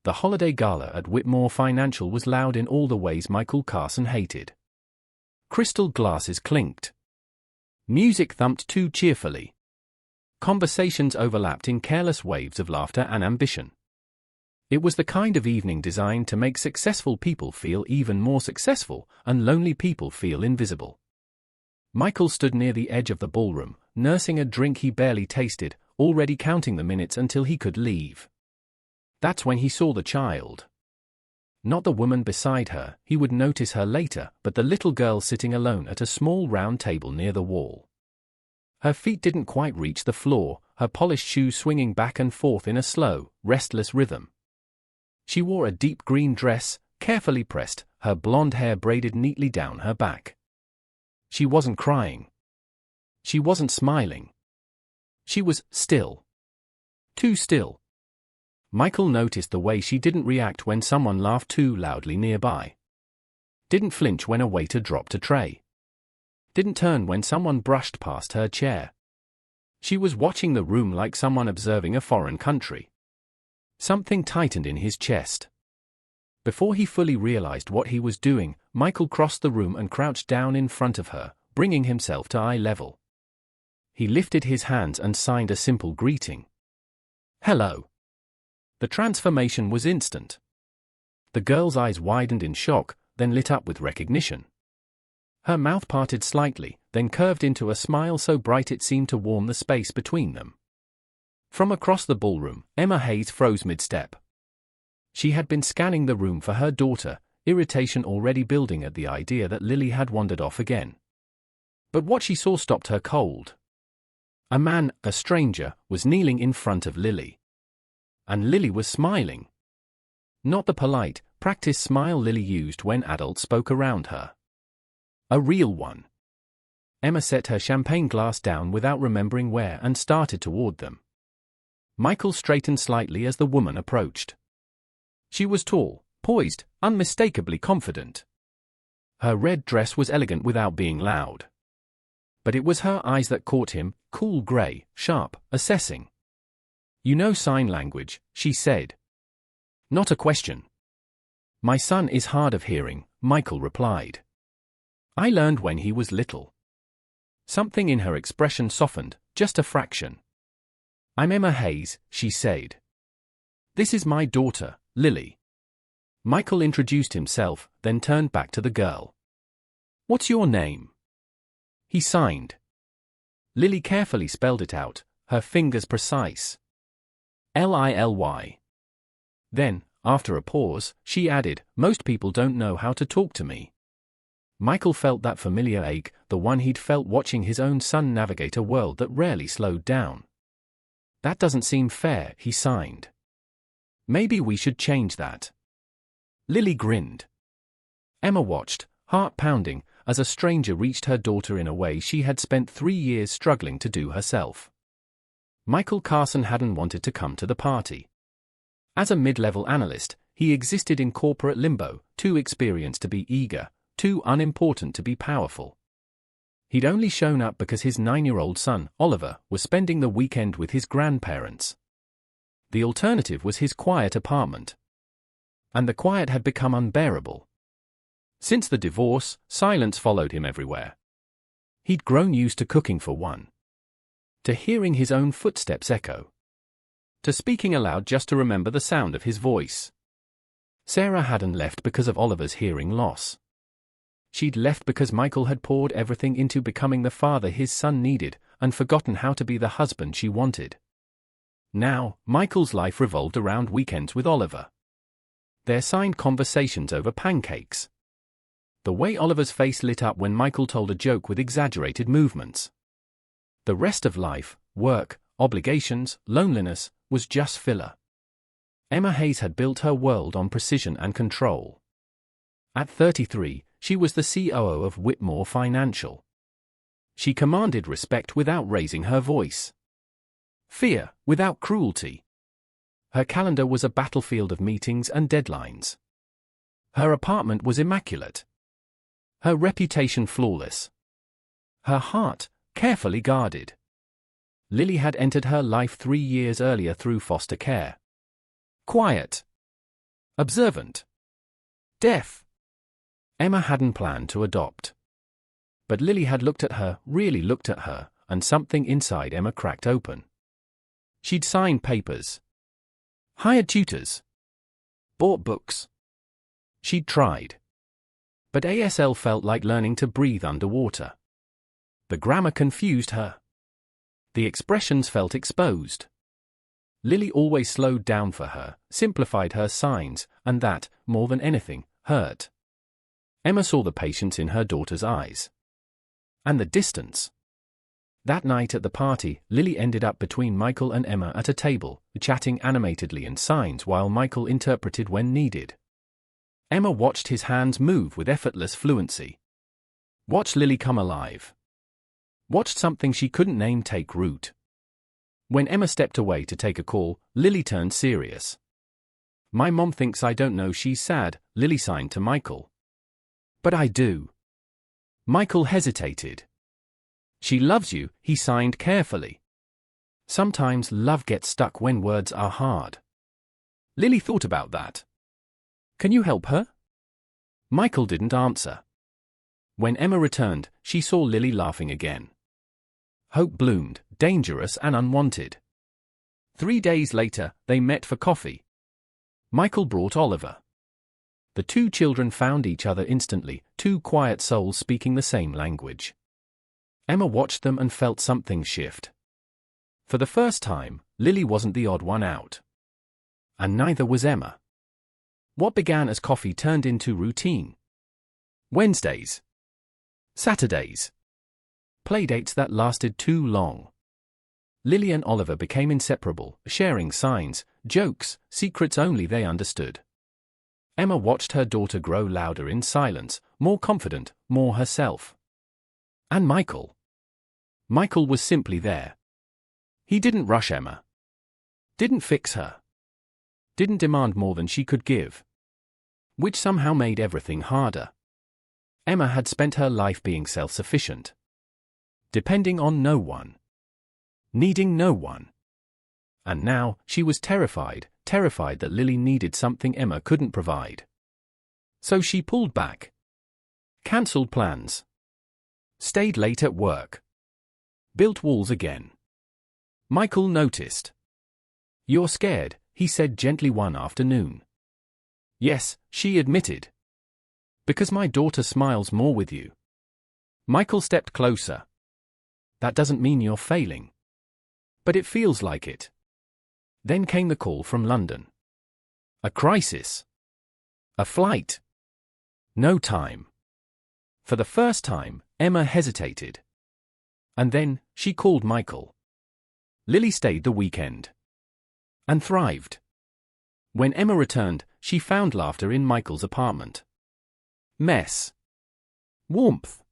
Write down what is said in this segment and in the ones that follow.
The holiday gala at Whitmore Financial was loud in all the ways Michael Carson hated. Crystal glasses clinked. Music thumped too cheerfully. Conversations overlapped in careless waves of laughter and ambition. It was the kind of evening designed to make successful people feel even more successful and lonely people feel invisible. Michael stood near the edge of the ballroom, nursing a drink he barely tasted, already counting the minutes until he could leave. That's when he saw the child. Not the woman beside her, he would notice her later, but the little girl sitting alone at a small round table near the wall. Her feet didn't quite reach the floor, her polished shoes swinging back and forth in a slow, restless rhythm. She wore a deep green dress, carefully pressed, her blonde hair braided neatly down her back. She wasn't crying. She wasn't smiling. She was still. Too still. Michael noticed the way she didn't react when someone laughed too loudly nearby. Didn't flinch when a waiter dropped a tray. Didn't turn when someone brushed past her chair. She was watching the room like someone observing a foreign country. Something tightened in his chest. Before he fully realized what he was doing, Michael crossed the room and crouched down in front of her, bringing himself to eye level. He lifted his hands and signed a simple greeting. "Hello." The transformation was instant. The girl's eyes widened in shock, then lit up with recognition. Her mouth parted slightly, then curved into a smile so bright it seemed to warm the space between them. From across the ballroom, Emma Hayes froze mid-step. She had been scanning the room for her daughter, irritation already building at the idea that Lily had wandered off again. But what she saw stopped her cold. A man, a stranger, was kneeling in front of Lily. And Lily was smiling. Not the polite, practiced smile Lily used when adults spoke around her. A real one. Emma set her champagne glass down without remembering where and started toward them. Michael straightened slightly as the woman approached. She was tall, poised, unmistakably confident. Her red dress was elegant without being loud. But it was her eyes that caught him, cool gray, sharp, assessing. "You know sign language," she said. "Not a question." "My son is hard of hearing," Michael replied. "I learned when he was little." Something in her expression softened, just a fraction. "I'm Emma Hayes," she said. "This is my daughter, Lily." Michael introduced himself, then turned back to the girl. "What's your name?" He signed. Lily carefully spelled it out, her fingers precise. Lily. Then, after a pause, she added, "Most people don't know how to talk to me." Michael felt that familiar ache, the one he'd felt watching his own son navigate a world that rarely slowed down. "That doesn't seem fair," he signed. "Maybe we should change that." Lily grinned. Emma watched, heart pounding, as a stranger reached her daughter in a way she had spent 3 years struggling to do herself. Michael Carson hadn't wanted to come to the party. As a mid-level analyst, he existed in corporate limbo, too experienced to be eager, too unimportant to be powerful. He'd only shown up because his 9-year-old son, Oliver, was spending the weekend with his grandparents. The alternative was his quiet apartment. And the quiet had become unbearable. Since the divorce, silence followed him everywhere. He'd grown used to cooking for one. To hearing his own footsteps echo. To speaking aloud just to remember the sound of his voice. Sarah hadn't left because of Oliver's hearing loss. She'd left because Michael had poured everything into becoming the father his son needed, and forgotten how to be the husband she wanted. Now, Michael's life revolved around weekends with Oliver. Their signed conversations over pancakes. The way Oliver's face lit up when Michael told a joke with exaggerated movements. The rest of life, work, obligations, loneliness, was just filler. Emma Hayes had built her world on precision and control. At 33, she was the COO of Whitmore Financial. She commanded respect without raising her voice. Fear, without cruelty. Her calendar was a battlefield of meetings and deadlines. Her apartment was immaculate. Her reputation flawless. Her heart, carefully guarded. Lily had entered her life 3 years earlier through foster care. Quiet. observant, deaf. Emma hadn't planned to adopt. But Lily had looked at her, really looked at her, and something inside Emma cracked open. She'd signed papers, hired tutors, bought books. She'd tried. But ASL felt like learning to breathe underwater. The grammar confused her. The expressions felt exposed. Lily always slowed down for her, simplified her signs, and that, more than anything, hurt. Emma saw the patience in her daughter's eyes. And the distance. That night at the party, Lily ended up between Michael and Emma at a table, chatting animatedly in signs while Michael interpreted when needed. Emma watched his hands move with effortless fluency. Watched Lily come alive. Watched something she couldn't name take root. When Emma stepped away to take a call, Lily turned serious. My mom thinks I don't know she's sad, Lily signed to Michael. But I do. Michael hesitated. She loves you, he signed carefully. Sometimes love gets stuck when words are hard. Lily thought about that. Can you help her? Michael didn't answer. When Emma returned, she saw Lily laughing again. Hope bloomed, dangerous and unwanted. 3 days later, they met for coffee. Michael brought Oliver. The two children found each other instantly, two quiet souls speaking the same language. Emma watched them and felt something shift. For the first time, Lily wasn't the odd one out. And neither was Emma. What began as coffee turned into routine. Wednesdays. Saturdays. Playdates that lasted too long. Lily and Oliver became inseparable, sharing signs, jokes, secrets only they understood. Emma watched her daughter grow louder in silence, more confident, more herself. And Michael. Michael was simply there. He didn't rush Emma. Didn't fix her. Didn't demand more than she could give. Which somehow made everything harder. Emma had spent her life being self-sufficient. Depending on no one. Needing no one. And now, she was terrified that Lily needed something Emma couldn't provide. So she pulled back. Cancelled plans. Stayed late at work. Built walls again. Michael noticed. You're scared, he said gently one afternoon. Yes, she admitted. Because my daughter smiles more with you. Michael stepped closer. That doesn't mean you're failing. But it feels like it. Then came the call from London. A crisis. A flight. No time. For the first time, Emma hesitated. And then, she called Michael. Lily stayed the weekend. And thrived. When Emma returned, she found laughter in Michael's apartment. Mess. Warmth.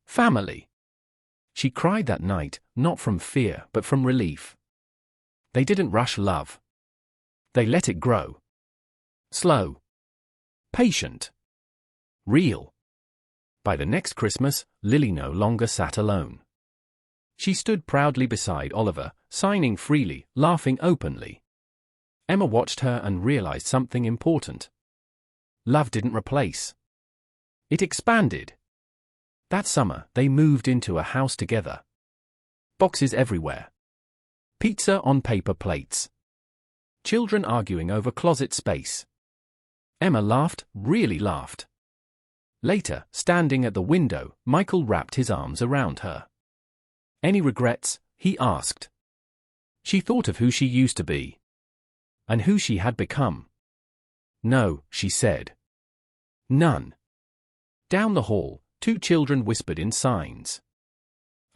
Family. She cried that night, not from fear but from relief. They didn't rush love. They let it grow. Slow. Patient. Real. By the next Christmas, Lily no longer sat alone. She stood proudly beside Oliver, signing freely, laughing openly. Emma watched her and realized something important. Love didn't replace. It expanded. That summer, they moved into a house together. Boxes everywhere. Pizza on paper plates. Children arguing over closet space. Emma laughed, really laughed. Later, standing at the window, Michael wrapped his arms around her. Any regrets? He asked. She thought of who she used to be. And who she had become. No, she said. None. Down the hall, two children whispered in signs.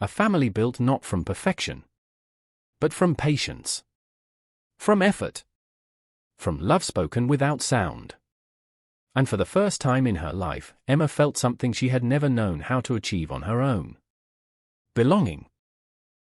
A family built not from perfection, but from patience. From effort. From love spoken without sound. And for the first time in her life, Emma felt something she had never known how to achieve on her own. Belonging.